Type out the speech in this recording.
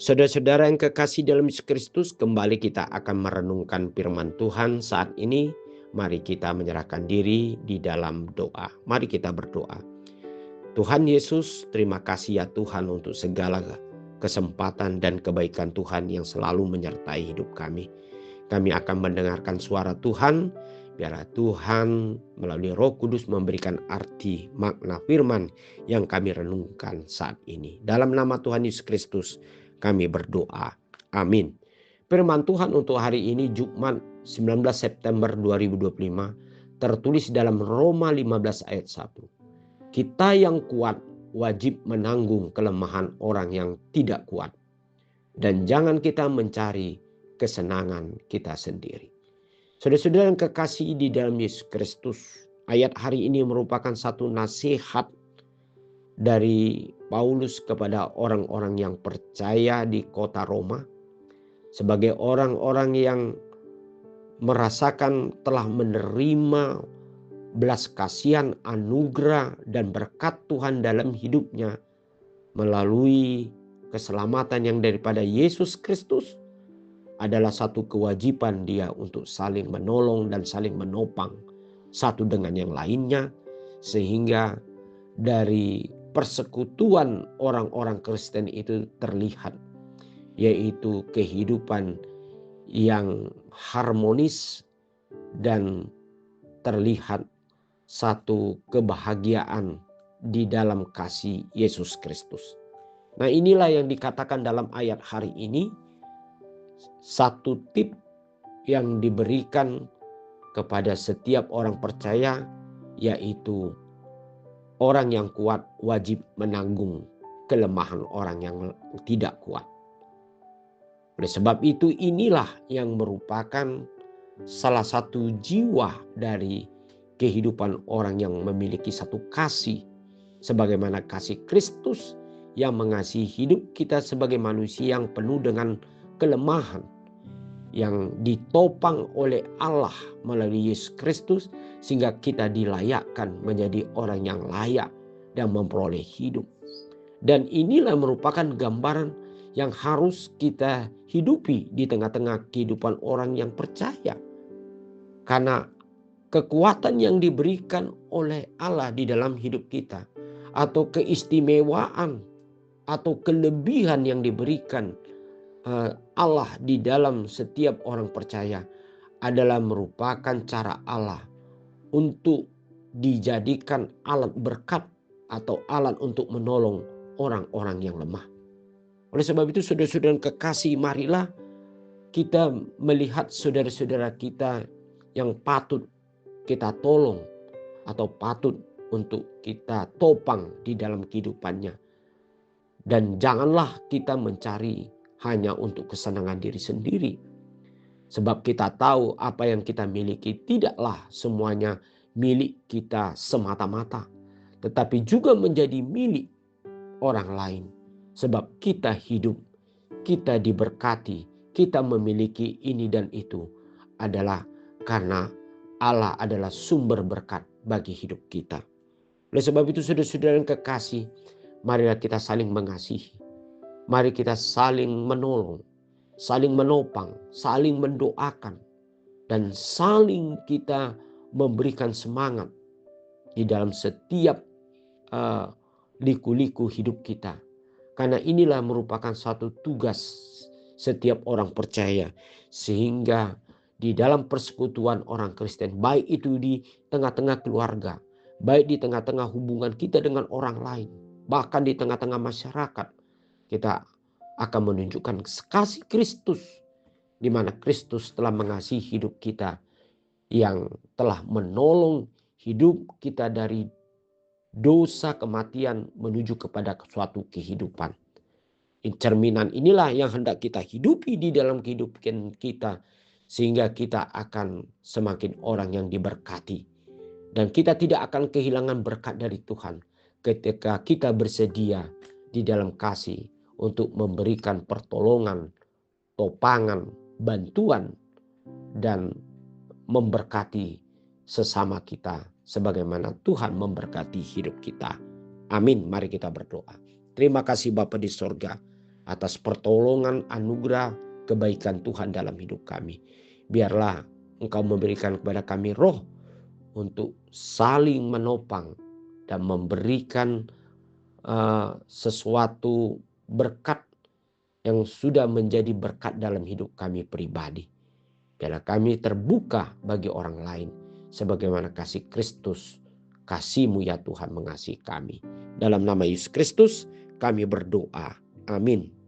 Saudara-saudara yang kekasih dalam Yesus Kristus, kembali kita akan merenungkan firman Tuhan saat ini. Mari kita menyerahkan diri di dalam doa. Mari kita berdoa. Tuhan Yesus, terima kasih ya Tuhan untuk segala kesempatan dan kebaikan Tuhan yang selalu menyertai hidup kami. Kami akan mendengarkan suara Tuhan. Biarlah Tuhan melalui Roh Kudus memberikan arti makna firman yang kami renungkan saat ini. Dalam nama Tuhan Yesus Kristus kami berdoa. Amin. Firman Tuhan untuk hari ini Jumat 19 September 2025 tertulis dalam Roma 15 ayat 1. Kita yang kuat wajib menanggung kelemahan orang yang tidak kuat. Dan jangan kita mencari kesenangan kita sendiri. Saudara-saudara yang kekasih di dalam Yesus Kristus, ayat hari ini merupakan satu nasihat dari Paulus kepada orang-orang yang percaya di kota Roma. Sebagai orang-orang yang merasakan telah menerima belas kasihan, anugerah dan berkat Tuhan dalam hidupnya melalui keselamatan yang daripada Yesus Kristus, adalah satu kewajiban dia untuk saling menolong dan saling menopang satu dengan yang lainnya, sehingga dari persekutuan orang-orang Kristen itu terlihat, yaitu kehidupan yang harmonis dan terlihat satu kebahagiaan di dalam kasih Yesus Kristus. Nah, inilah yang dikatakan dalam ayat hari ini, satu tip yang diberikan kepada setiap orang percaya, yaitu orang yang kuat wajib menanggung kelemahan orang yang tidak kuat. Oleh sebab itu, inilah yang merupakan salah satu jiwa dari kehidupan orang yang memiliki satu kasih, sebagaimana kasih Kristus yang mengasihi hidup kita sebagai manusia yang penuh dengan kelemahan, yang ditopang oleh Allah melalui Yesus Kristus, sehingga kita dilayakkan menjadi orang yang layak dan memperoleh hidup. Dan inilah merupakan gambaran yang harus kita hidupi di tengah-tengah kehidupan orang yang percaya. Karena kekuatan yang diberikan oleh Allah di dalam hidup kita, atau keistimewaan atau kelebihan yang diberikan Allah di dalam setiap orang percaya, adalah merupakan cara Allah untuk dijadikan alat berkat atau alat untuk menolong orang-orang yang lemah. Oleh sebab itu, saudara-saudara yang kekasih, marilah kita melihat saudara-saudara kita yang patut kita tolong atau patut untuk kita topang di dalam kehidupannya. Dan janganlah kita mencari hanya untuk kesenangan diri sendiri. Sebab kita tahu apa yang kita miliki tidaklah semuanya milik kita semata-mata, tetapi juga menjadi milik orang lain. Sebab kita hidup, kita diberkati, kita memiliki ini dan itu adalah karena Allah adalah sumber berkat bagi hidup kita. Oleh sebab itu, saudara-saudara yang kekasih, marilah kita saling mengasihi. Mari kita saling menolong, saling menopang, saling mendoakan, dan saling kita memberikan semangat di dalam setiap liku-liku hidup kita. Karena inilah merupakan satu tugas setiap orang percaya, sehingga di dalam persekutuan orang Kristen, baik itu di tengah-tengah keluarga, baik di tengah-tengah hubungan kita dengan orang lain, bahkan di tengah-tengah masyarakat, kita akan menunjukkan kasih Kristus, di mana Kristus telah mengasihi hidup kita, yang telah menolong hidup kita dari dosa kematian menuju kepada suatu kehidupan. Cerminan inilah yang hendak kita hidupi di dalam kehidupan kita, sehingga kita akan semakin orang yang diberkati. Dan kita tidak akan kehilangan berkat dari Tuhan ketika kita bersedia di dalam kasih untuk memberikan pertolongan, topangan, bantuan, dan memberkati sesama kita sebagaimana Tuhan memberkati hidup kita. Amin. Mari kita berdoa. Terima kasih Bapa di sorga. atas pertolongan, anugerah, kebaikan Tuhan dalam hidup kami. Biarlah Engkau memberikan kepada kami roh untuk saling menopang dan memberikan sesuatu berkat yang sudah menjadi berkat dalam hidup kami pribadi. Biarlah kami terbuka bagi orang lain sebagaimana kasih Kristus, kasih-Mu ya Tuhan mengasihi kami. Dalam nama Yesus Kristus kami berdoa. Amin.